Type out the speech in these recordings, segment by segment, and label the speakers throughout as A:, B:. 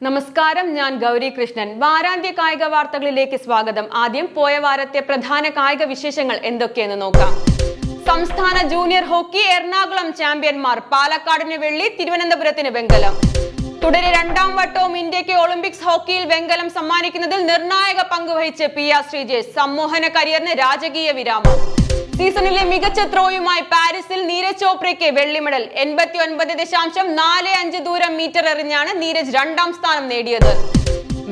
A: നമസ്കാരം, ഞാൻ ഗൗരി കൃഷ്ണൻ. വാരാന്ത്യ കായിക വാർത്തകളിലേക്ക് സ്വാഗതം. ആദ്യം പോയ വാരത്തെ പ്രധാന കായിക വിശേഷങ്ങൾ എന്തൊക്കെയെന്ന് നോക്കാം. സംസ്ഥാന ജൂനിയർ ഹോക്കി എറണാകുളം ചാമ്പ്യന്മാർ. പാലക്കാടിന് വെള്ളി, തിരുവനന്തപുരത്തിന് വെങ്കലം. തുടരെ രണ്ടാം വട്ടവും ഇന്ത്യക്ക് ഒളിമ്പിക്സ് ഹോക്കിയിൽ വെങ്കലം സമ്മാനിക്കുന്നതിൽ നിർണായക പങ്കുവഹിച്ച് PR ശ്രീജേഷ്. സമ്മോഹന കരിയറിന് രാജകീയ വിരാമം. സീസണിലെ മികച്ച ത്രോയുമായി പാരീസിൽ നീരജ് ചോപ്രയ്ക്ക് വെള്ളി മെഡൽ. 89.45 ദൂരം മീറ്റർ എറിഞ്ഞാണ് നീരജ് രണ്ടാം സ്ഥാനം നേടിയത്.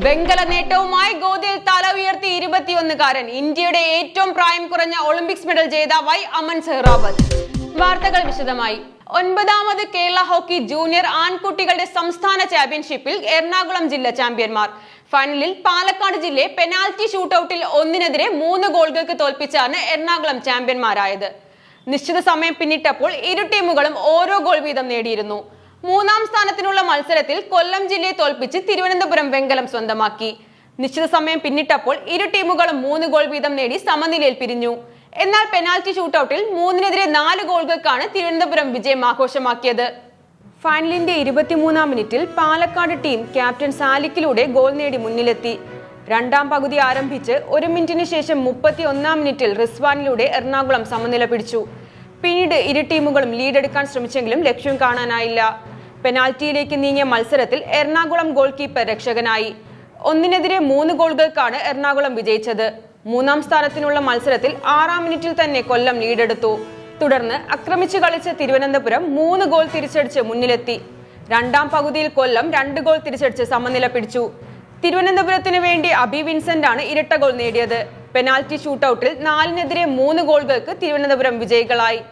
A: വെങ്കല നേട്ടവുമായി ഗോദയിൽ തല ഉയർത്തി 21-കാരൻ. ഇന്ത്യയുടെ ഏറ്റവും പ്രായം കുറഞ്ഞ ഒളിമ്പിക്സ് മെഡൽ ജേതാവായി അമൻ സെഹ്റാവത്ത്. വാർത്തകൾ വിശദമായി. 9ാമത് കേരള ഹോക്കി ജൂനിയർ ആൺകുട്ടികളുടെ സംസ്ഥാന ചാമ്പ്യൻഷിപ്പിൽ എറണാകുളം ജില്ല ചാമ്പ്യന്മാർ. ഫൈനലിൽ പാലക്കാട് ജില്ലയെ പെനാൽറ്റി ഷൂട്ടൌട്ടിൽ 1-3 ഗോളുകൾക്ക് തോൽപ്പിച്ചാണ് എറണാകുളം ചാമ്പ്യന്മാരായത്. നിശ്ചിത സമയം പിന്നിട്ടപ്പോൾ ഇരു ടീമുകളും ഓരോ ഗോൾ വീതം നേടിയിരുന്നു. മൂന്നാം സ്ഥാനത്തിനുള്ള മത്സരത്തിൽ കൊല്ലം ജില്ലയെ തോൽപ്പിച്ച് തിരുവനന്തപുരം വെങ്കലം സ്വന്തമാക്കി. നിശ്ചിത സമയം പിന്നിട്ടപ്പോൾ ഇരു ടീമുകളും 3 ഗോൾ വീതം നേടി സമനിലയിൽ പിരിഞ്ഞു. എന്നാൽ പെനാൽറ്റി ഷൂട്ടൌട്ടിൽ 3-4 ഗോളുകൾക്കാണ് തിരുവനന്തപുരം വിജയം ആഘോഷമാക്കിയത്. ഫൈനലിന്റെ 23-ാം മിനിറ്റിൽ പാലക്കാട് ടീം ക്യാപ്റ്റൻ സാലിക്കിലൂടെ ഗോൾ നേടി മുന്നിലെത്തി. രണ്ടാം പകുതി ആരംഭിച്ച് 1 മിനിറ്റിന് ശേഷം 31-ാം മിനിറ്റിൽ റിസ്വാനിലൂടെ എറണാകുളം സമനില പിടിച്ചു. പിന്നീട് ഇരു ടീമുകളും ലീഡെടുക്കാൻ ശ്രമിച്ചെങ്കിലും ലക്ഷ്യം കാണാനായില്ല. പെനാൽറ്റിയിലേക്ക് നീങ്ങിയ മത്സരത്തിൽ എറണാകുളം ഗോൾ കീപ്പർ രക്ഷകനായി. 1-3 ഗോളുകൾക്കാണ് എറണാകുളം വിജയിച്ചത്. മൂന്നാം സ്ഥാനത്തിനുള്ള മത്സരത്തിൽ 6-ാം മിനിറ്റിൽ തന്നെ കൊല്ലം ലീഡെടുത്തു. തുടർന്ന് ആക്രമിച്ചു കളിച്ച തിരുവനന്തപുരം 3 ഗോൾ തിരിച്ചടിച്ച് മുന്നിലെത്തി. രണ്ടാം പകുതിയിൽ കൊല്ലം 2 ഗോൾ തിരിച്ചടിച്ച് സമനില പിടിച്ചു. തിരുവനന്തപുരത്തിന് വേണ്ടി അബി വിൻസെന്റ് ആണ് ഇരട്ട ഗോൾ നേടിയത്. പെനാൽറ്റി ഷൂട്ടൌട്ടിൽ 4-3 ഗോളുകൾക്ക് തിരുവനന്തപുരം വിജയികളായി.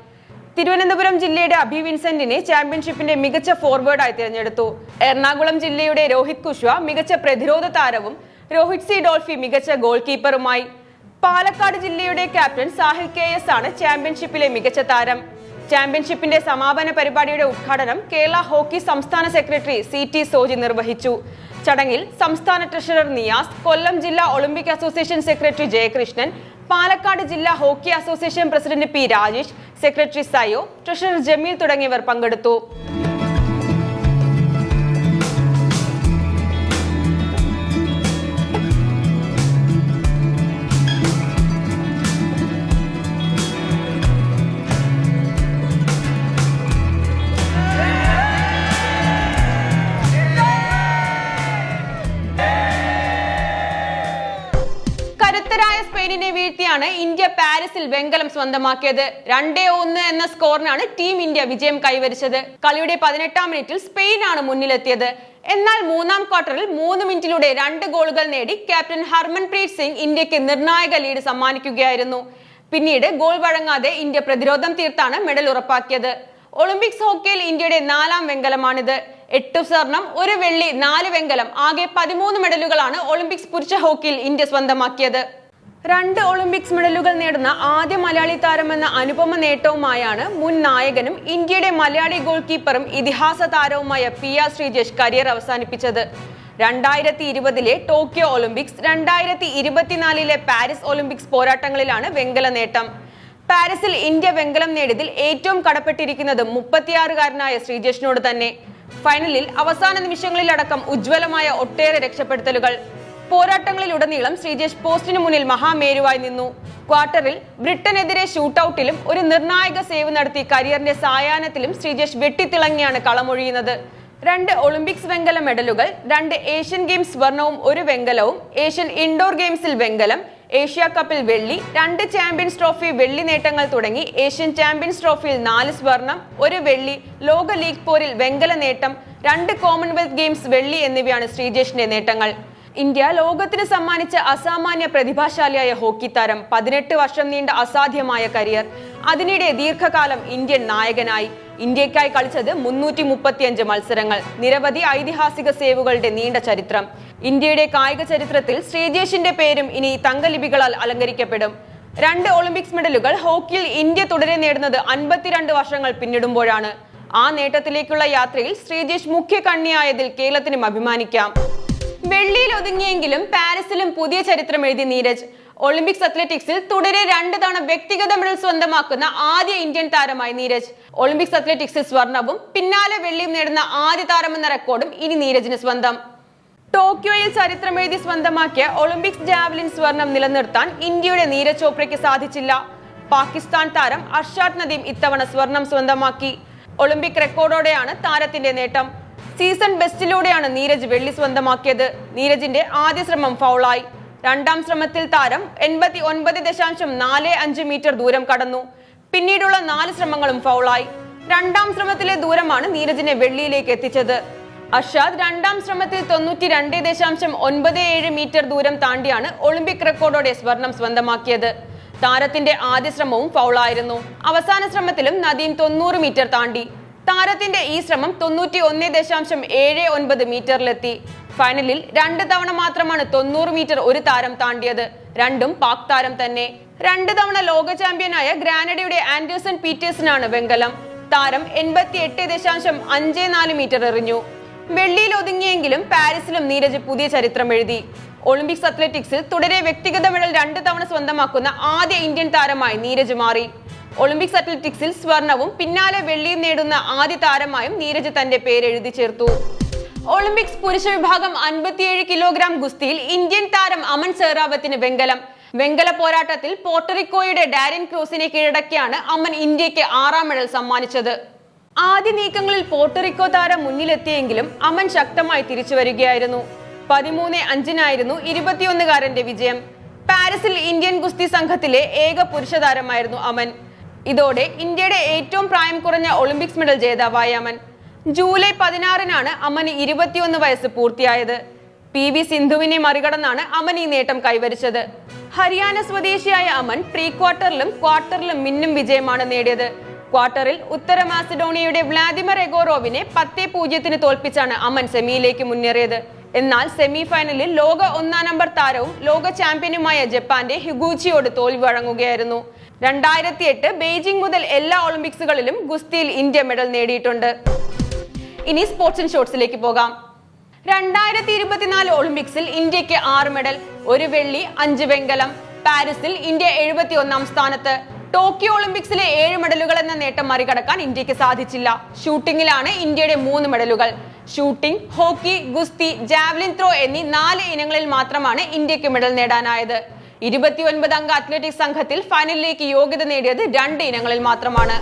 A: തിരുവനന്തപുരം ജില്ലയുടെ അബി വിൻസെന്റിനെ ചാമ്പ്യൻഷിപ്പിന്റെ മികച്ച ഫോർവേഡായി തിരഞ്ഞെടുത്തു. എറണാകുളം ജില്ലയുടെ രോഹിത് കുശ്വ മികച്ച പ്രതിരോധ താരവും രോഹിത് സി ഡോൾഫി മികച്ച ഗോൾ കീപ്പറുമായി. പാലക്കാട് ജില്ലയുടെ ക്യാപ്റ്റൻ സാഹിൽ KS ആണ് ചാമ്പ്യൻഷിപ്പിലെ മികച്ച താരം. ചാമ്പ്യൻഷിപ്പിന്റെ സമാപന പരിപാടിയുടെ ഉദ്ഘാടനം കേരള ഹോക്കി സംസ്ഥാന സെക്രട്ടറി CT സോജി നിർവഹിച്ചു. ചടങ്ങിൽ സംസ്ഥാന ട്രഷറർ നിയാസ്, കൊല്ലം ജില്ലാ Olympic association secretary Jayakrishnan, Palakkad ജില്ലാ hockey association president P Rajesh, secretary Sayo, treasurer Jameel തുടങ്ങിയവർ പങ്കെടുത്തു. കരുത്തരായ സ്പെയിനിനെ വീഴ്ത്തിയാണ് ഇന്ത്യ പാരീസിൽ വെങ്കലം സ്വന്തമാക്കിയത്. 2-1 എന്ന സ്കോറിനാണ് ടീം ഇന്ത്യ വിജയം കൈവരിച്ചത്. കളിയുടെ 18-ാം മിനിറ്റിൽ സ്പെയിനാണ് മുന്നിലെത്തിയത്. എന്നാൽ മൂന്നാം ക്വാർട്ടറിൽ 3 മിനിറ്റിലൂടെ 2 ഗോളുകൾ നേടി ക്യാപ്റ്റൻ ഹർമൻപ്രീത് സിംഗ് ഇന്ത്യക്ക് നിർണായക ലീഡ് സമ്മാനിക്കുകയായിരുന്നു. പിന്നീട് ഗോൾ വഴങ്ങാതെ ഇന്ത്യ പ്രതിരോധം തീർത്താണ് മെഡൽ ഉറപ്പാക്കിയത്. ഒളിമ്പിക്സ് ഹോക്കിയിൽ ഇന്ത്യയുടെ 4ാം വെങ്കലമാണിത്. 8 സ്വർണം, 1 വെള്ളി, 4 വെങ്കലം, ആകെ 13 മെഡലുകളാണ് ഒളിമ്പിക്സ് പുരുഷ ഹോക്കിയിൽ ഇന്ത്യ സ്വന്തമാക്കിയത്. 2 ഒളിമ്പിക്സ് മെഡലുകൾ നേടുന്ന ആദ്യ മലയാളി താരമെന്ന അനുപമ നേട്ടവുമായാണ് മുൻ നായകനും ഇന്ത്യയുടെ മലയാളി ഗോൾ കീപ്പറും ഇതിഹാസ താരവുമായ PR ശ്രീജേഷ് കരിയർ അവസാനിപ്പിച്ചത്. 2020-ലെ ടോക്കിയോ ഒളിമ്പിക്സ്, 2024-ലെ പാരീസ് ഒളിമ്പിക്സ് പോരാട്ടങ്ങളിലാണ് വെങ്കല നേട്ടം. പാരീസിൽ ഇന്ത്യ വെങ്കലം നേടിയതിൽ ഏറ്റവും കടപ്പെട്ടിരിക്കുന്നത് 36-കാരനായ ശ്രീജേഷിനോട് തന്നെ. ഫൈനലിൽ അവസാന നിമിഷങ്ങളിലടക്കം ഉജ്ജ്വലമായ ഒട്ടേറെ രക്ഷപ്പെടുത്തലുകൾ. പോരാട്ടങ്ങളിലുടനീളം ശ്രീജേഷ് പോസ്റ്റിന് മുന്നിൽ മഹാമേരുവായി നിന്നു. ക്വാർട്ടറിൽ ബ്രിട്ടനെതിരെ ഷൂട്ടൌട്ടിലും ഒരു നിർണായക സേവ് നടത്തി കരിയറിന്റെ സായാഹ്നത്തിലും ശ്രീജേഷ് വെട്ടിത്തിളങ്ങിയാണ് കളമൊഴിയുന്നത്. 2 ഒളിമ്പിക്സ് വെങ്കല മെഡലുകൾ, 2 ഏഷ്യൻ ഗെയിംസ് സ്വർണവും 1 വെങ്കലവും, ഏഷ്യൻ ഇൻഡോർ ഗെയിംസിൽ വെങ്കലം, ഏഷ്യ കപ്പിൽ വെള്ളി, 2 ചാമ്പ്യൻസ് ട്രോഫി വെള്ളി നേട്ടങ്ങൾ തുടങ്ങി ഏഷ്യൻ ചാമ്പ്യൻസ് ട്രോഫിയിൽ 4 സ്വർണം, 1 വെള്ളി, ലോക ലീഗ് പോരിൽ വെങ്കല നേട്ടം, 2 കോമൺവെൽത്ത് ഗെയിംസ് വെള്ളി എന്നിവയാണ് ശ്രീജേഷിന്റെ നേട്ടങ്ങൾ. ഇന്ത്യ ലോകത്തിന് സമ്മാനിച്ച അസാമാന്യ പ്രതിഭാശാലിയായ ഹോക്കി താരം. 18 വർഷം നീണ്ട അസാധ്യമായ കരിയർ. അതിനിടെ ദീർഘകാലം ഇന്ത്യൻ നായകനായി. ഇന്ത്യക്കായി കളിച്ചത് 335 മത്സരങ്ങൾ, നിരവധി ഐതിഹാസിക സേവുകളുടെ നീണ്ട ചരിത്രം. ഇന്ത്യയുടെ കായിക ചരിത്രത്തിൽ ശ്രീജേഷിന്റെ പേരും ഇനി തങ്കലിപികളാൽ അലങ്കരിക്കപ്പെടും. 2 ഒളിമ്പിക്സ് മെഡലുകൾ ഹോക്കിയിൽ ഇന്ത്യ തുടരെ നേടുന്നത് 52 വർഷങ്ങൾ പിന്നിടുമ്പോഴാണ്. ആ നേട്ടത്തിലേക്കുള്ള യാത്രയിൽ ശ്രീജേഷ് മുഖ്യ കണ്ണിയായതിൽ കേരളത്തിനും അഭിമാനിക്കാം. വെള്ളിയിൽ ഒതുങ്ങിയെങ്കിലും പാരീസിലും പുതിയ ചരിത്രം എഴുതി നീരജ്. ഒളിമ്പിക്സ് അത്ലറ്റിക്സിൽ തുടരെ 2 തവണ വ്യക്തിഗത മെഡൽ സ്വന്തമാക്കുന്ന ആദ്യ ഇന്ത്യൻ താരമായി നീരജ്. ഒളിമ്പിക്സ് അത്ലറ്റിക്സിൽ സ്വർണവും പിന്നാലെ വെള്ളിയും നേടുന്ന ആദ്യ താരമെന്ന റെക്കോർഡും ഇനി നീരജിന് സ്വന്തം. ടോക്കിയോയിൽ ചരിത്രമെഴുതി സ്വന്തമാക്കിയ ഒളിമ്പിക്സ് ജാവലിൻ സ്വർണം നിലനിർത്താൻ ഇന്ത്യയുടെ നീരജ് ചോപ്രയ്ക്ക് സാധിച്ചില്ല. പാകിസ്ഥാൻ താരം അർഷാദ് നദീം ഇത്തവണ സ്വർണം സ്വന്തമാക്കി. ഒളിമ്പിക് റെക്കോർഡോടെയാണ് താരത്തിന്റെ നേട്ടം. സീസൺ ബെസ്റ്റിലൂടെയാണ് നീരജ് വെള്ളി സ്വന്തമാക്കിയത്. നീരജിന്റെ ആദ്യ ശ്രമം ഫൗളായി. രണ്ടാം ശ്രമത്തിൽ താരം 89.45 മീറ്റർ ദൂരം കടന്നു. പിന്നീടുള്ള 4 ശ്രമങ്ങളും ഫൗളായി. രണ്ടാം ശ്രമത്തിലെ ദൂരമാണ് നീരജിനെ വെള്ളിയിലേക്ക് എത്തിച്ചത്. അർഷാദ് രണ്ടാം ശ്രമത്തിൽ 92.97 മീറ്റർ ദൂരം താണ്ടിയാണ് ഒളിമ്പിക് റെക്കോർഡോടെ സ്വർണം സ്വന്തമാക്കിയത്. താരത്തിന്റെ ആദ്യ ശ്രമവും ഫൗളായിരുന്നു. അവസാന ശ്രമത്തിലും നദീം 90 മീറ്റർ താണ്ടി. താരത്തിന്റെ ഈ ശ്രമം 91.79 മീറ്ററിലെത്തി. ഫൈനലിൽ 2 തവണ മാത്രമാണ് 90 മീറ്റർ ഒരു താരം താണ്ടിയത്. രണ്ടും പാക് താരം തന്നെ. 2 തവണ ലോക ചാമ്പ്യനായ ഗ്രാനഡയുടെ ആൻഡേഴ്സൺ പീറ്റേഴ്സിനാണ് വെങ്കലം. താരം 88.54 മീറ്റർ എറിഞ്ഞു. വെള്ളിയിൽ ഒതുങ്ങിയെങ്കിലും പാരീസിലും നീരജ് പുതിയ ചരിത്രം എഴുതി. ഒളിമ്പിക്സ് അത്ലറ്റിക്സിൽ തുടരെ വ്യക്തിഗത മെഡൽ 2 തവണ സ്വന്തമാക്കുന്ന ആദ്യ ഇന്ത്യൻ താരമായി നീരജ് മാറി. ഒളിമ്പിക്സ് അത്ലറ്റിക്സിൽ സ്വർണവും പിന്നാലെ വെള്ളിയും നേടുന്ന ആദ്യ താരമായും നീരജ് തന്റെ പേര് എഴുതി ചേർത്തു. ഒളിമ്പിക്സ് പുരുഷ വിഭാഗം 57 കിലോഗ്രാം ഗുസ്തിയിൽ ഇന്ത്യൻ താരം അമൻ സെഹ്റാവത്തിന് വെങ്കലം. വെങ്കല പോരാട്ടത്തിൽ പോർട്ടറിക്കോയുടെ ഡാരിൻ ക്രൂസിനെ കീഴടക്കിയാണ് അമൻ ഇന്ത്യക്ക് 6ാം മെഡൽ സമ്മാനിച്ചത്. ആദ്യ നീക്കങ്ങളിൽ പോർട്ടറിക്കോ താരം മുന്നിലെത്തിയെങ്കിലും അമൻ ശക്തമായി തിരിച്ചു വരികയായിരുന്നു. 13-5 21-കാരന്റെ വിജയം. പാരീസിൽ ഇന്ത്യൻ ഗുസ്തി സംഘത്തിലെ ഏക പുരുഷ താരമായിരുന്നു അമൻ. ഇതോടെ ഇന്ത്യയുടെ ഏറ്റവും പ്രായം കുറഞ്ഞ ഒളിമ്പിക്സ് മെഡൽ ജേതാവായ അമൻ. ജൂലൈ 16 അമന് 21 വയസ്സ് പൂർത്തിയായത്. PV സിന്ധുവിനെ മറികടന്നാണ് അമൻ ഈ നേട്ടം കൈവരിച്ചത്. ഹരിയാന സ്വദേശിയായ അമൻ പ്രീ ക്വാർട്ടറിലും ക്വാർട്ടറിലും മിന്നും വിജയമാണ് നേടിയത്. ക്വാർട്ടറിൽ ഉത്തര മാസിഡോണിയയുടെ വ്ളാദിമർ എഗോറോവിനെ 10-0 തോൽപ്പിച്ചാണ് അമൻ സെമിയിലേക്ക് മുന്നേറിയത്. എന്നാൽ സെമി ഫൈനലിൽ ലോക 1-ാം നമ്പർ താരവും ലോക ചാമ്പ്യനുമായ ജപ്പാന്റെ ഹിഗൂച്ചിയോട് തോൽവി വഴങ്ങുകയായിരുന്നു. 2008 ബെയ്ജിംഗ് മുതൽ എല്ലാ ഒളിമ്പിക്സുകളിലും ഗുസ്തിയിൽ ഇന്ത്യ മെഡൽ നേടിയിട്ടുണ്ട്. ഇനി സ്പോർട്സ് ആൻഡ് ഷോർട്സിലേക്ക് പോകാം. 2024 ഒളിമ്പിക്സിൽ ഇന്ത്യക്ക് 6 മെഡൽ, 1 വെള്ളി, 5 വെങ്കലം. പാരീസിൽ ഇന്ത്യ 71-ാം സ്ഥാനത്ത്. ടോക്കിയോ ഒളിമ്പിക്സിലെ 7 മെഡലുകൾ എന്ന നേട്ടം മറികടക്കാൻ ഇന്ത്യക്ക് സാധിച്ചില്ല. ഷൂട്ടിംഗിലാണ് ഇന്ത്യയുടെ 3 മെഡലുകൾ. ഷൂട്ടിംഗ്, ഹോക്കി, ഗുസ്തി, ജാവലിൻ ത്രോ എന്നീ 4 ഇനങ്ങളിൽ മാത്രമാണ് ഇന്ത്യക്ക് മെഡൽ നേടാനായത്. 29 അംഗ അത്ലറ്റിക്സ് സംഘത്തിൽ ഫൈനലിലേക്ക് യോഗ്യത നേടിയത് 2 ഇനങ്ങളിൽ മാത്രമാണ്.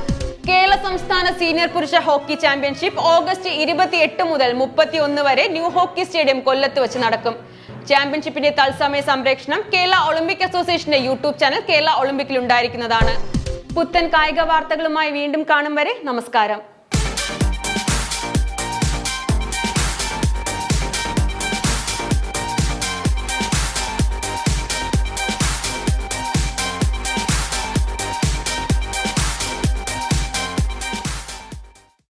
A: കേരള സംസ്ഥാന സീനിയർ പുരുഷ ഹോക്കി ചാമ്പ്യൻഷിപ്പ് ഓഗസ്റ്റ് 28 മുതൽ 31 വരെ ന്യൂ ഹോക്കി സ്റ്റേഡിയം കൊല്ലത്ത് വെച്ച് നടക്കും. ചാമ്പ്യൻഷിപ്പിന്റെ തത്സമയ സംപ്രേഷണം കേരള ഒളിമ്പിക് അസോസിയേഷന്റെ യൂട്യൂബ് ചാനൽ കേരള ഒളിമ്പിക്കിൽ ഉണ്ടായിരിക്കുന്നതാണ്. പുത്തൻ കായിക വാർത്തകളുമായി വീണ്ടും കാണും വരെ നമസ്കാരം.